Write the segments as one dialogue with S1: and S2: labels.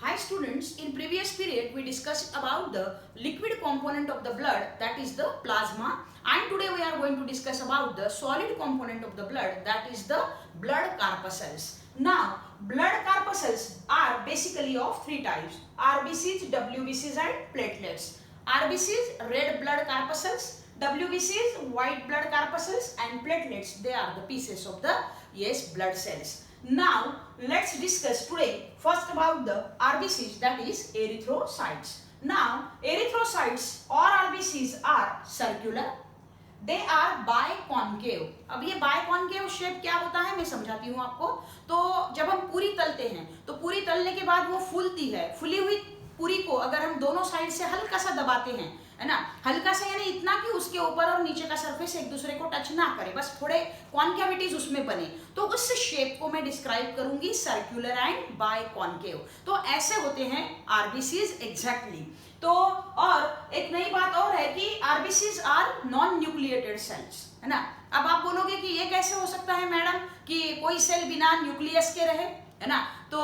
S1: Hi students, in previous period we discussed about the liquid component of the blood, that is the plasma, and today we are going to discuss about the solid component of the blood, that is the blood corpuscles. Now blood corpuscles are basically of three types: RBCs, WBCs and platelets. RBCs red blood corpuscles, WBCs white blood corpuscles and platelets, they are the pieces of the blood cells. Now let's discuss today first about the RBCs, that is erythrocytes. Now erythrocytes or RBCs are circular, they are बायकॉन्केव. अब ये बायकॉन्केव shape क्या होता है मैं समझाती हूँ आपको. तो जब हम पूरी तलते हैं तो पूरी तलने के बाद वो फूलती है. फूली हुई पूरी को अगर हम दोनों साइड से हल्का सा दबाते हैं, है ना, हल्का सा यानी इतना कि उसके ऊपर और नीचे का सरफेस एक दूसरे को टच ना करे, बस थोड़े कॉन्केविटीज उसमें बने, तो उस शेप को मैं डिस्क्राइब करूंगी सर्कुलर एंड बायकॉन्केव. तो ऐसे होते हैं आरबीसीज एग्जैक्टली. तो और एक नई बात और है कि RBCs are non nucleated cells, है ना. अब आप बोलोगे कि ये कैसे हो सकता है मैडम कि कोई सेल बिना न्यूक्लियस के रहे, है ना. तो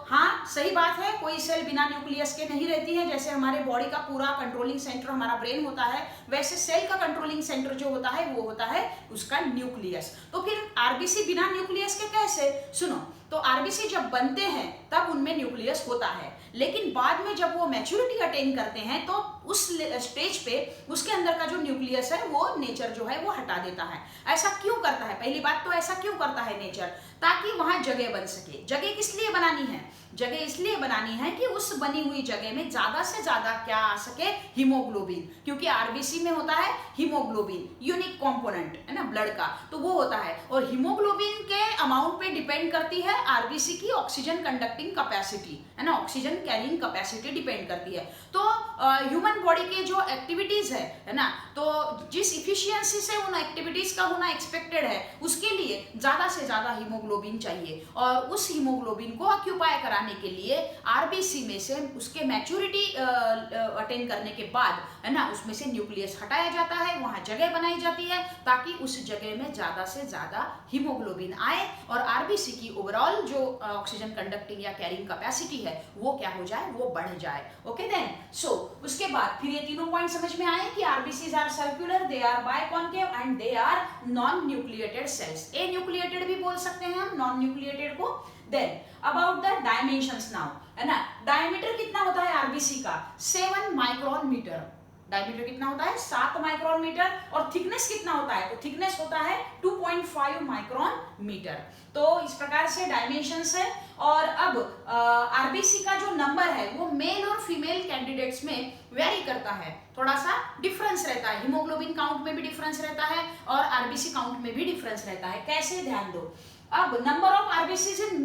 S1: हाँ, सही बात है, कोई सेल बिना न्यूक्लियस के नहीं रहती है. जैसे हमारे बॉडी का पूरा कंट्रोलिंग सेंटर हमारा ब्रेन होता है, वैसे सेल का कंट्रोलिंग सेंटर जो होता है वो होता है उसका न्यूक्लियस. तो फिर आरबीसी बिना न्यूक्लियस के कैसे? सुनो, तो आरबीसी जब बनते हैं तब उनमें न्यूक्लियस होता है, लेकिन बाद में जब वो मैच्योरिटी अटेन करते हैं तो उस स्टेज पे उसके अंदर का जो न्यूक्लियस है वो नेचर जो है वो हटा देता है. ऐसा क्यों करता है? पहली बात तो ऐसा क्यों करता है नेचर? ताकि वहां जगह बन सके. जगह किस लिए बनानी है? जगह इसलिए बनानी है कि उस बनी हुई जगह में ज्यादा से ज्यादा क्या आ सके? हीमोग्लोबिन. क्योंकि आरबीसी में होता है हीमोग्लोबिन, यूनिक कंपोनेंट है ना ब्लड का, तो वो होता है. और हीमोग्लोबिन के अमाउंट पे डिपेंड करती है आरबीसी की ऑक्सीजन कंडक्टिंग कैपेसिटी, है ना, ऑक्सीजन कैरिंग कैपेसिटी डिपेंड करती है. तो ह्यूमन बॉडी के जो एक्टिविटीज है ना, तो जिस इफिशियंसी से उन एक्टिविटीज का होना एक्सपेक्टेड है उसके लिए ज्यादा से ज्यादा हीमोग्लोबिन चाहिए. और उस हीमोग्लोबिन को ऑक्यूपाई कराने के लिए आरबीसी में से उसके मैच्योरिटी अटेन करने के बाद, है ना, उसमें से न्यूक्लियस हटाया जाता है, वहां जगह बनाई जाती है ताकि उस जगह में ज्यादा से ज्यादा हीमोग्लोबिन आए और आरबीसी की ओवरऑल जो ऑक्सीजन कंडक्टिंग या कैरिंग कैपेसिटी है वो क्या हो जाए, वो बढ़ जाए. ओके देन, सो उसके बाद फिर ये तीनों पॉइंट समझ में आए कि RBCs are circular, they are biconcave and they are non nucleated cells. Anucleated भी बोल सकते हैं हम नॉन न्यूक्लिएटेड को. Then about the dimensions now, है ना. डायमीटर कितना होता है आरबीसी का? 7 माइक्रोन मीटर. डायमीटर कितना होता है? 7 माइक्रोन मीटर. और थिकनेस कितना होता है? तो थिकनेस होता है 2.5 माइक्रोन मीटर. तो इस प्रकार से डायमेंशंस है. और अब आरबीसी का जो नंबर है वो मेल और फीमेल कैंडिडेट्स में वेरी करता है, थोड़ा सा डिफरेंस रहता है. हीमोग्लोबिन काउंट में भी डिफरेंस रहता है और आरबीसी काउंट में भी डिफरेंस रहता है. कैसे? ध्यान दो. अब number of RBCs in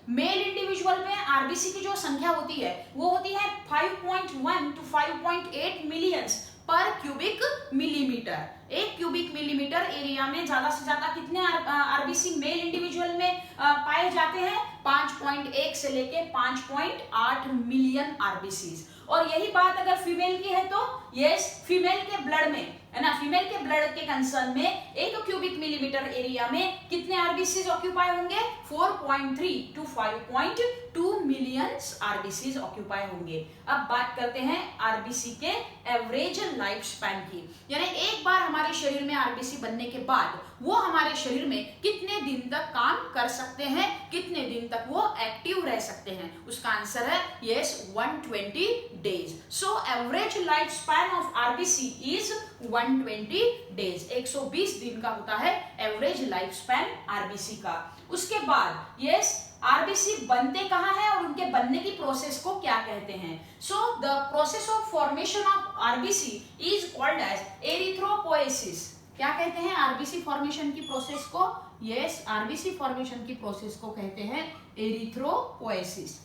S1: male individual में आरबीसी की जो संख्या होती है वो होती है 5.1 to 5.8 मिलियंस पर क्यूबिक मिलीमीटर. एक क्यूबिक मिलीमीटर एरिया में ज्यादा से ज्यादा कितने आरबीसी मेल इंडिविजुअल में पाए जाते हैं? 5.1 से लेके 5.8 मिलियन आरबीसीज. और यही बात अगर फीमेल की है तो यस, फीमेल के ब्लड में, है ना, फीमेल के ब्लड के कंसर्न में 1 क्यूबिक मिलीमीटर एरिया में कितने आरबीसीज ऑक्यूपाई होंगे? 4.3 to 5.2 मिलियन आरबीसीज ऑक्यूपाई होंगे. अब बात करते हैं आरबीसी के एवरेज लाइफ स्पैन की, यानी एक बार हमारे शरीर में आरबीसी बनने के बाद वो हमारे शरीर में कितने दिन तक काम कर सकते हैं, कितने दिन तक वो एक्टिव रह सकते हैं. उसका आंसर है yes, 120 days. So average life span of RBC is 120 days. 120 दिन का होता है एवरेज लाइफ स्पैन आरबीसी का. उसके बाद यस, आरबीसी बनते कहाँ हैं और उनके बनने की प्रोसेस को क्या कहते हैं? So the process of formation of RBC is called as erythropoiesis. क्या कहते हैं आरबीसी फॉर्मेशन की प्रोसेस को? यस, आरबीसी फॉर्मेशन की प्रोसेस को कहते हैं एरिथ्रोपोएसिस.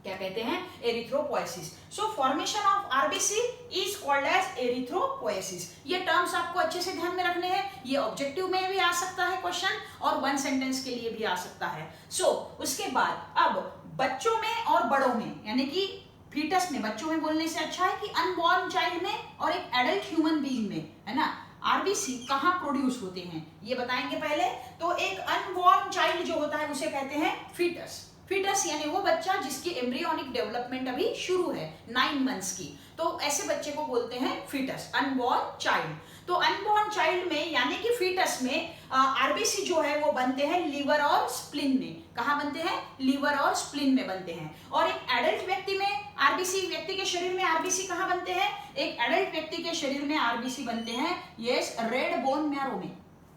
S1: क्या कहते हैं? Erythropoiesis. So formation of RBC is called as erythropoiesis. ये टर्म्स आपको अच्छे से ध्यान में रखने हैं. ये ऑब्जेक्टिव में भी आ सकता है क्वेश्चन और वन सेंटेंस के लिए भी आ सकता है. सो उसके बाद अब बच्चों में और बड़ों में, यानी कि फीटस में, बच्चों में बोलने से अच्छा है कि अनबॉर्न चाइल्ड में और एक एडल्ट ह्यूमन बीइंग में, है ना, आरबीसी कहाँ प्रोड्यूस होते हैं ये बताएंगे पहले. तो एक अनबॉर्न चाइल्ड जो होता है उसे कहते हैं फीटस. फीटस यानी वो बच्चा जिसकी एम्ब्रियोनिक डेवलपमेंट अभी शुरू है 9 मंथ्स की, तो ऐसे बच्चे को बोलते हैं फीटस, अनबॉर्न चाइल्ड। तो अनबॉर्न चाइल्ड में यानी कि फीटस में आरबीसी जो है वो बनते हैं लीवर और स्प्लीन में। कहाँ बनते हैं? लीवर और स्प्लीन में बनते हैं। और एक एडल्ट व्यक्ति में आरबीसी, व्यक्ति के शरीर में आरबीसी कहाँ बनते हैं? एक एडल्ट व्यक्ति के शरीर में आरबीसी बनते हैं यस रेड बोन मैरो में,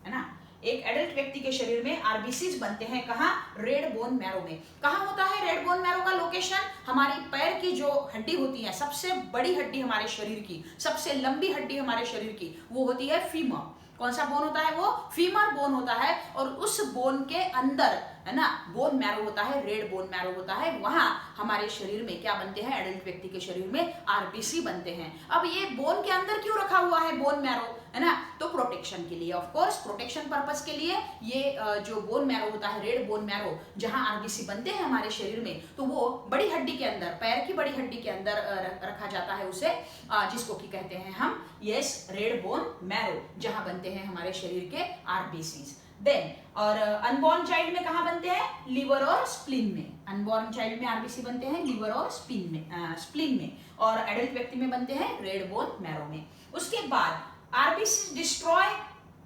S1: है ना। एक एडल्ट व्यक्ति के शरीर में आरबीसीज बनते हैं कहाँ? रेड बोन मैरो में। कहाँ होता है रेड बोन मैरो का लोकेशन? हमारी पैर की जो हड्डी होती है, सबसे बड़ी हड्डी हमारे शरीर की, सबसे लंबी हड्डी हमारे शरीर की, वो होती है फीमर। कौन सा बोन होता है? वो फीमर बोन होता है। और उस बोन के अंदर, है ना, बोन मैरो होता है, रेड बोन मैरो होता है। वहां हमारे शरीर में क्या बनते हैं? एडल्ट व्यक्ति के शरीर में आरबीसी बनते हैं। अब ये बोन के अंदर क्यों रखा हुआ है बोन मैरो, है ना? तो प्रोटेक्शन के लिए, ऑफ कोर्स प्रोटेक्शन पर्पस के लिए ये जो बोन मैरो होता है, रेड बोन मैरो, जहां आरबीसी बनते हैं हमारे शरीर में, तो वो बड़ी हड्डी के अंदर, पैर की बड़ी हड्डी के अंदर रखा जाता है उसे, जिसको की कहते हैं हम यस रेड बोन मैरो, जहां बनते हैं हमारे शरीर के आरबीसीज। देन और अनबॉर्न चाइल्ड में कहाँ बनते हैं? लीवर और स्प्लीन में। अनबॉर्न चाइल्ड में आरबीसी बनते हैं लीवर और स्प्लीन में, और एडल्ट व्यक्ति में बनते हैं रेड बोन मैरो में। उसके बाद आरबीसी डिस्ट्रॉय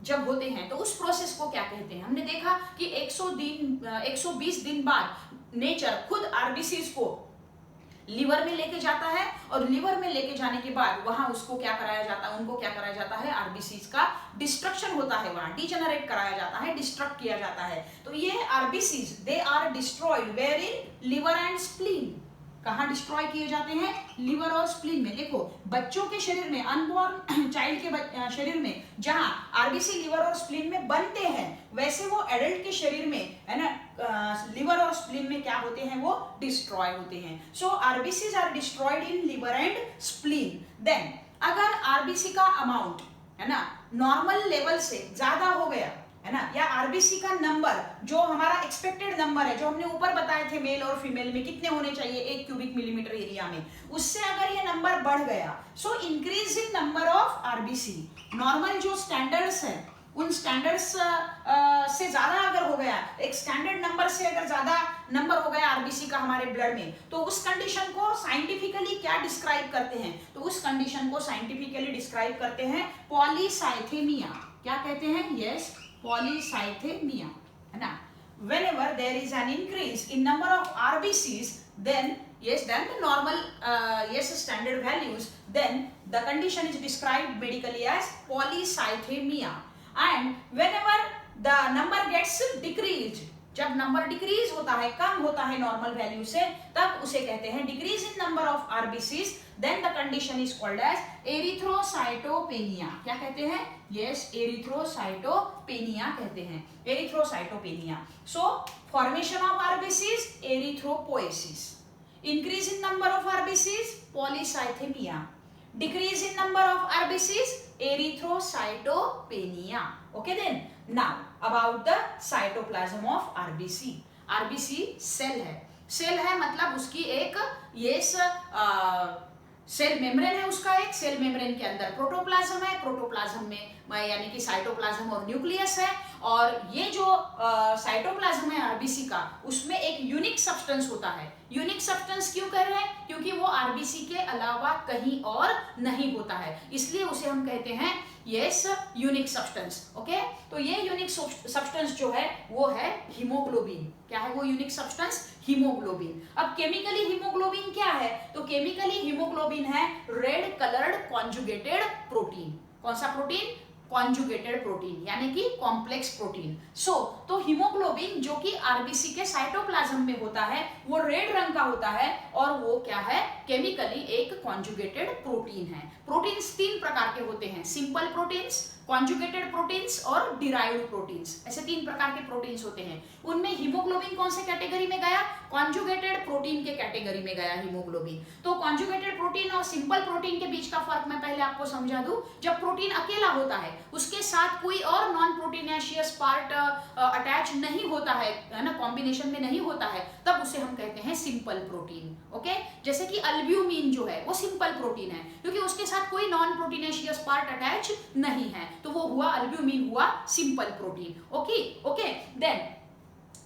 S1: जब होते हैं तो उस प्रोसेस को क्या कहते हैं? हमने देखा कि 120 दिन बाद नेचर खुद आरबीसीज को लीवर में लेके जाता है, और लीवर में लेके जाने के बाद वहां उसको क्या कराया जाता है? उनको क्या कराया जाता है? आरबीसीज का डिस्ट्रक्शन होता है, वहां डिजेनरेट कराया जाता है, डिस्ट्रक्ट किया जाता है। तो ये RBCs they are destroyed where in liver and spleen. कहाँ डिस्ट्रॉय किए जाते हैं? लीवर और स्प्लीन में। देखो बच्चों के शरीर में, अनबॉर्न चाइल्ड के शरीर में जहां आरबीसी लीवर और स्प्लीन में बनते हैं, वैसे वो एडल्ट के शरीर में, है ना, लिवर और स्प्लीन में क्या होते हैं? वो डिस्ट्रॉय होते हैं। So RBCs are destroyed in liver and spleen. Then अगर आरबीसी का अमाउंट, है ना, नॉर्मल लेवल से ज्यादा हो गया, है ना, या आरबीसी का नंबर जो हमारा एक्सपेक्टेड नंबर है, जो हमने ऊपर बताए थे मेल और फीमेल में कितने होने चाहिए 1 क्यूबिक मिलीमीटर एरिया में, उससे अगर ये नंबर बढ़ गया, so increase in number of RBC, normal जो स्टैंडर्ड्स है उन स्टैंडर्ड्स से ज्यादा अगर हो गया, एक स्टैंडर्ड नंबर से अगर ज्यादा नंबर हो गया आरबीसी का हमारे ब्लड में, तो उस कंडीशन को साइंटिफिकली क्या डिस्क्राइब करते हैं? तो उस कंडीशन को साइंटिफिकली डिस्क्राइब करते हैं पॉलीसाइथेमिया। क्या कहते हैं? यस, polycythemia, है ना। Whenever there is an increase in number of RBCs, then the normal standard values, then the condition is described medically as polycythemia. And whenever the number gets decreased, जब number decrease होता है, कम होता है normal value से, तब उसे कहते हैं decrease in number of RBCs, then the condition is called as erythrocytopenia. क्या कहते हैं? यस, एरिथ्रोसाइटोपेनिया कहते हैं, erythrocytopenia. So formation of RBCs erythropoiesis, increase in number of RBCs polycythemia, decrease in number of RBCs erythrocytopenia. Okay, then now about the cytoplasm of RBC. RBC cell है, cell है मतलब उसकी एक cell membrane है, उसका एक cell membrane के अंदर प्रोटोप्लाज्म है, प्रोटोप्लाज्म में यानी कि साइटोप्लाज्म और न्यूक्लियस है, और ये जो साइटोप्लाज्म है आरबीसी का, उसमें एक यूनिक सब्सटेंस होता है। यूनिक सब्सटेंस क्यों कह रहे हैं? क्योंकि वो आरबीसी के अलावा कहीं और नहीं होता है, इसलिए उसे हम कहते हैं यस यूनिक सब्सटेंस। ओके, तो ये यूनिक सब्सटेंस जो है वो है हीमोग्लोबिन। क्या है वो यूनिक सब्सटेंस? हीमोग्लोबिन। अब केमिकली हीमोग्लोबिन क्या है? तो केमिकली हीमोग्लोबिन है रेड कलर्ड कॉन्जुगेटेड प्रोटीन। कौन सा प्रोटीन? कॉन्जुगेटेड प्रोटीन, यानी कि कॉम्प्लेक्स प्रोटीन। तो हीमोग्लोबिन जो कि आरबीसी के साइटोप्लाज्म में होता है, वो रेड रंग का होता है, और वो क्या है? केमिकली एक कॉन्जुगेटेड प्रोटीन है। प्रोटीन्स 3 प्रकार के होते हैं, सिंपल प्रोटीन्स, कॉन्जुगेटेड प्रोटीन्स और डिराइव्ड प्रोटीन्स। ऐसे 3 प्रकार के प्रोटीन्स होते हैं। उनमें हीमोग्लोबिन कौन से कैटेगरी में गया? कॉन्जुगेटेड प्रोटीन के कैटेगरी में गया हीमोग्लोबिन। तो कॉन्जुगेटेड प्रोटीन और सिंपल प्रोटीन के बीच का फर्क मैं पहले आपको समझा दूं। जब प्रोटीन अकेला होता है, उसके साथ कोई और नॉन प्रोटीनेशियस पार्ट अटैच नहीं होता है ना, कॉम्बिनेशन में नहीं होता है, तब उसे हम कहते हैं सिंपल प्रोटीन। ओके, जैसे कि अल्ब्यूमिन जो है वो सिंपल प्रोटीन है, क्योंकि उसके साथ कोई नॉन प्रोटीनेशियस पार्ट अटैच नहीं है, तो वो हुआ अल्ब्यूमिन, हुआ सिंपल प्रोटीन। ओके, देन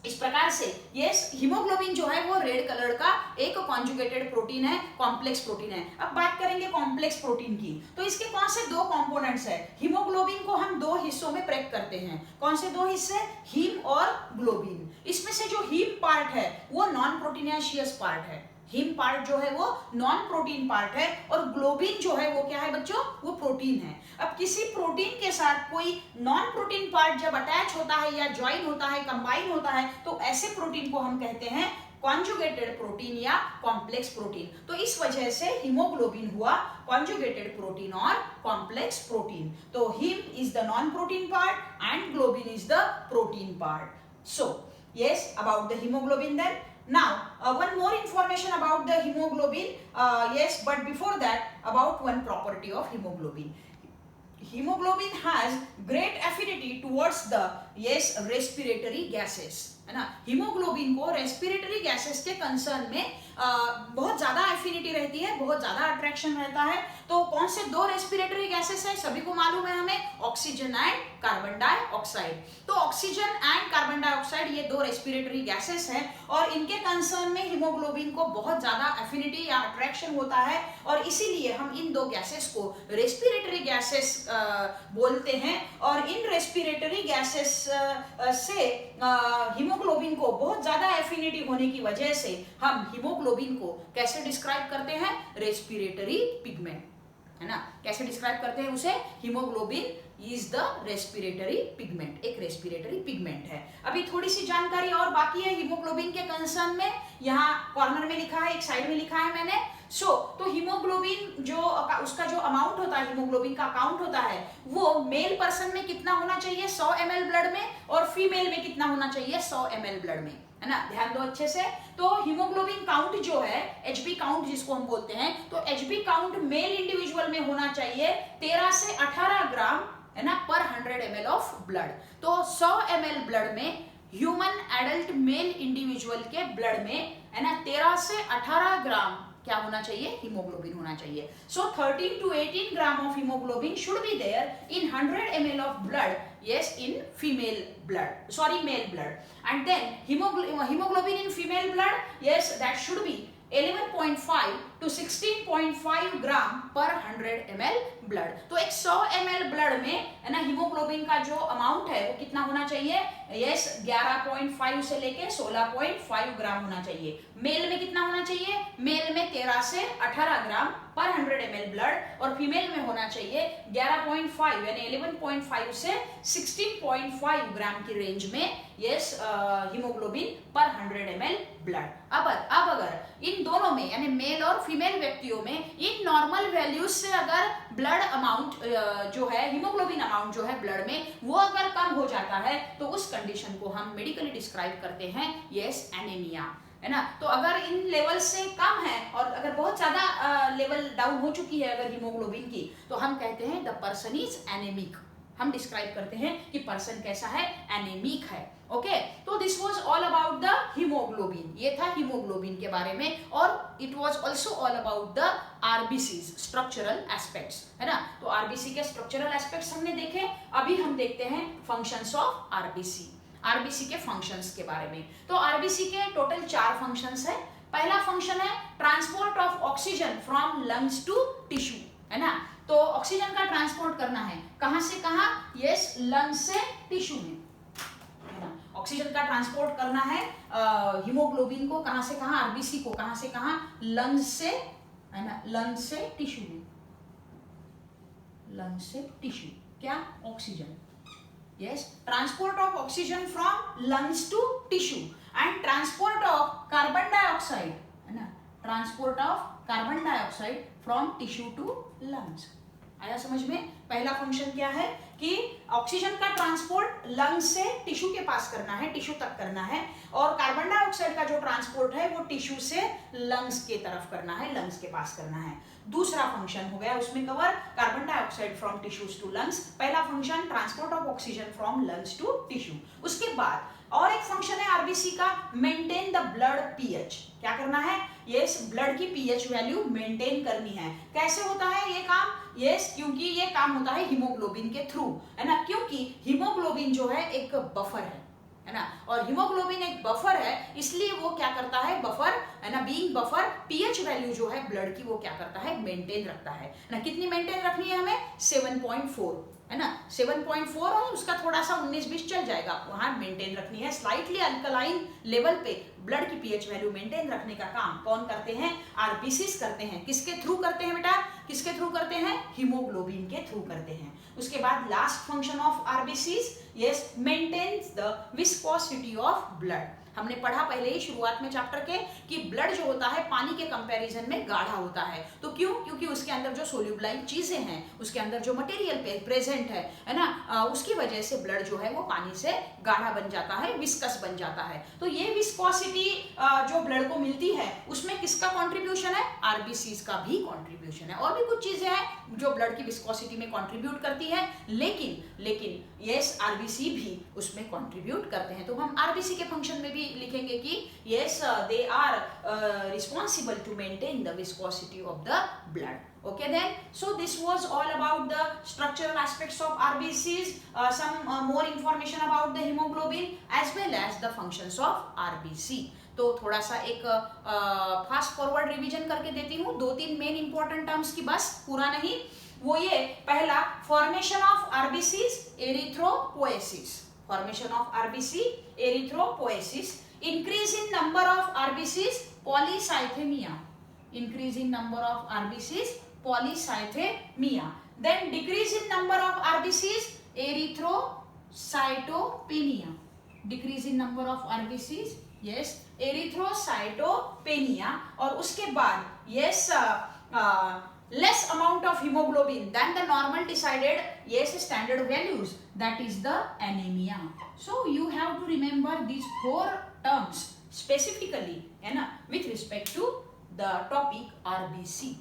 S1: इस प्रकार से ये हीमोग्लोबिन जो है वो रेड कलर का एक कॉन्जुगेटेड प्रोटीन है, कॉम्प्लेक्स प्रोटीन है। अब बात करेंगे कॉम्प्लेक्स प्रोटीन की, तो इसके कौन से दो कंपोनेंट्स है? हीमोग्लोबिन को हम दो हिस्सों में ब्रेक करते हैं। कौन से दो हिस्से? हीम और ग्लोबिन। इसमें से जो हीम पार्ट है वो नॉन प्रोटीनियाशियस पार्ट है। हीम पार्ट जो है वो नॉन प्रोटीन पार्ट है और ग्लोबिन जो है वो क्या है बच्चों? वो प्रोटीन है। अब किसी प्रोटीन के साथ कोई नॉन प्रोटीन पार्ट जब अटैच होता है या ज्वाइन होता है, कंबाइन होता है, तो ऐसे प्रोटीन को हम कहते हैं कॉन्जुगेटेड प्रोटीन या कॉम्प्लेक्स प्रोटीन। तो इस वजह से हीमोग्लोबिन हुआ कॉन्जुगेटेड प्रोटीन और कॉम्प्लेक्स प्रोटीन। तो haem is the non protein part and globin is the protein part. So yes, about the hemoglobin then. Now one more information about the hemoglobin, yes, but before that about one property of hemoglobin. Hemoglobin has great affinity towards the yes respiratory gases, है ना। Haemoglobin को respiratory gases के concern में बहुत ज्यादा affinity रहती है, बहुत ज्यादा अट्रैक्शन रहता है। तो कौन से दो रेस्पिरेटरी गैसेस है? सभी को मालूम है हमें, ऑक्सीजन एंड कार्बन डाइऑक्साइड। तो ऑक्सीजन एंड कार्बन डाइऑक्साइड ये दो रेस्पिरेटरी गैसेस हैं और इनके कंसर्न में हीमोग्लोबिन को बहुत ज्यादा एफिनिटी या अट्रैक्शन होता है और इसीलिए हम इन दो गैसेस को रेस्पिरेटरी गैसेस बोलते हैं। और इन रेस्पिरेटरी गैसेस से हीमोग्लोबिन को बहुत ज्यादा एफिनिटी होने की वजह से हम हीमोग्लोबिन को कैसे डिस्क्राइब करते हैं? रेस्पिरेटरी पिगमेंट, है ना। कैसे डिस्क्राइब करते हैं उसे? Haemoglobin is the respiratory pigment, एक रेस्पिरेटरी पिगमेंट है। अभी थोड़ी सी जानकारी और बाकी है हीमोग्लोबिन के कंसर्न में। यहाँ कॉर्नर में लिखा है, एक साइड में लिखा है मैंने। तो हीमोग्लोबिन जो उसका जो अमाउंट होता है, हीमोग्लोबिन का अकाउंट होता है, वो मेल पर्सन में कितना होना चाहिए 100 ml ब्लड में, और फीमेल में कितना होना चाहिए 100 ml ब्लड में, है ना। ध्यान दो अच्छे से। तो हीमोग्लोबिन काउंट जो है, एचबी काउंट जिसको हम बोलते हैं, तो एचबी काउंट मेल इंडिविजुअल में होना चाहिए 13 से 18 ग्राम, है ना, पर 100 ml ऑफ ब्लड। तो 100 ml ब्लड में ह्यूमन एडल्ट मेल इंडिविजुअल के ब्लड में, है ना, 13 से 18 ग्राम क्या होना चाहिए? हीमोग्लोबिन होना चाहिए। So 13 to 18 gram of haemoglobin should be there in 100 ml of blood, yes, in female blood, sorry, male blood. And then hemoglobin in female blood, yes, that should be 11.5 to 16.5 ग्राम पर 100 ml ब्लड। तो एक 100 ml blood में, है ना, haemoglobin का जो amount है वो कितना होना चाहिए? यस, 11.5 से लेके 16.5 ग्राम होना चाहिए। मेल में कितना होना चाहिए? मेल में 13 से 18 ग्राम पर 100 ml ब्लड, और फीमेल में होना चाहिए 11.5 यानी 11.5 से 16.5 ग्राम की रेंज में, यस, हीमोग्लोबिन पर 100 ml ब्लड। अब अगर इन दोनों में यानी मेल और फीमेल व्यक्तियों में इन नॉर्मल वैल्यूज से अगर ब्लड अमाउंट जो है, हीमोग्लोबिन अमाउंट जो है ब्लड में, वो अगर कम हो जाता है तो उस कंडीशन को हम मेडिकली डिस्क्राइब करते हैं, यस, एनीमिया, है ना। तो अगर इन लेवल से कम है और अगर बहुत ज्यादा लेवल डाउन हो चुकी है अगर हीमोग्लोबिन की, तो हम कहते हैं द पर्सन इज एनेमिक। हम डिस्क्राइब करते हैं कि पर्सन कैसा है? एनेमिक है। ओके, तो this was all about the haemoglobin. ये था हीमोग्लोबिन के बारे में, और it was also all about the RBCs, structural aspects, है ना। तो आरबीसी के स्ट्रक्चरल एस्पेक्ट्स हमने देखे। अभी हम देखते हैं फंक्शंस ऑफ आरबीसी, आरबीसी के फंक्शंस के बारे में। तो आरबीसी के टोटल 4 फंक्शंस है। पहला फंक्शन है transport of oxygen from lungs to tissue, है ना। तो ऑक्सीजन का ट्रांसपोर्ट करना है कहां से कहां? यस, लंग्स से टिश्यू में, है ना। ऑक्सीजन का ट्रांसपोर्ट करना है हीमोग्लोबिन को कहां से कहां? आरबीसी को कहां से कहां? लंग्स से, है ना, लंग्स से टिश्यू में, लंग्स से टिश्यू, क्या? Oxygen, yes, transport of oxygen from lungs to tissue and transport of carbon dioxide, है ना, transport of carbon dioxide from tissue to lungs। आया समझ में? पहला फंक्शन क्या है कि ऑक्सीजन का ट्रांसपोर्ट लंग्स से टिश्यू के पास करना है, टिश्यू तक करना है, और कार्बन डाइऑक्साइड का जो ट्रांसपोर्ट है वो टिश्यू से लंग्स के तरफ करना है, लंग्स के पास करना है। दूसरा फंक्शन हो गया उसमें cover, carbon dioxide from tissues to lungs. पहला function transport of oxygen from lungs to tissue. उसके बाद और एक फंक्शन है आरबीसी का, मेंटेन द ब्लड पीएच। क्या करना है? यस, ब्लड की पीएच वैल्यू मेंटेन करनी है। कैसे होता है ये काम? यस, क्योंकि ये काम होता है हीमोग्लोबिन के थ्रू, है ना। क्योंकि हीमोग्लोबिन जो है एक बफर है, है ना। और हीमोग्लोबिन एक बफर है, इसलिए वो क्या करता है, बफर है ना, बीइंग बफर पीएच वैल्यू जो है ब्लड की वो क्या करता है, मेंटेन रखता है ना। कितनी मेंटेन रखनी है हमें, 7.4 है ना, 7.4 और उसका थोड़ा सा 19-20 चल जाएगा, वहां मेंटेन रखनी है। स्लाइटली अल्कलाइन लेवल पे ब्लड की पीएच वैल्यू मेंटेन रखने का काम कौन करते हैं, आरबीसीज करते हैं। किसके थ्रू करते हैं बेटा, किसके थ्रू करते हैं, हीमोग्लोबिन के थ्रू करते हैं। उसके बाद last function of RBCs, yes, maintains the viscosity of blood. हमने पढ़ा पहले ही शुरुआत में चैप्टर के कि ब्लड जो होता है पानी के कंपैरिजन में गाढ़ा होता है। तो क्यों, क्योंकि उसके अंदर जो सोल्यूबलाइन चीजें हैं, उसके अंदर जो मटेरियल प्रेजेंट है ना, उसकी वजह से ब्लड जो है वो पानी से गाढ़ा बन जाता है, विस्कस बन जाता है। तो ये विस्कोसिटी जो ब्लड को मिलती है उसमें किसका कॉन्ट्रीब्यूशन है, आरबीसीज का भी कॉन्ट्रीब्यूशन है। और भी कुछ चीजें हैं जो ब्लड की विस्कोसिटी में कॉन्ट्रीब्यूट करती है, लेकिन यस आरबीसी भी उसमें कॉन्ट्रीब्यूट करते हैं। तो हम आरबीसी के फंक्शन में भी लिखेंगे कि yes they are responsible to maintain the viscosity of the blood. Okay then, so this was all about the structural aspects of RBCs, some more information about the hemoglobin as well as the functions of RBC. तो थोड़ा सा एक fast forward revision करके देती हूँ, 2-3 main important terms की, बस पूरा नहीं। वो ये, पहला formation of RBCs, erythropoiesis, formation of RBC, erythropoiesis, increase in number of RBCs, polycythemia, increase in number of RBCs, polycythemia, then decrease in number of RBCs, erythrocytopenia, decrease in number of RBCs, yes, erythrocytopenia, और उसके बाद yes less amount of hemoglobin than the normal decided, yes, standard values, that is the anemia. So you have to remember these 4 terms specifically, है ना, with respect to the topic RBC.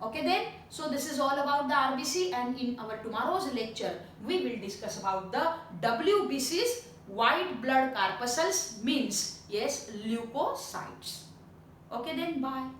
S1: Okay then, so this is all about the RBC, and in our tomorrow's lecture we will discuss about the WBCs, white blood corpuscles, means yes leukocytes. Okay then, bye.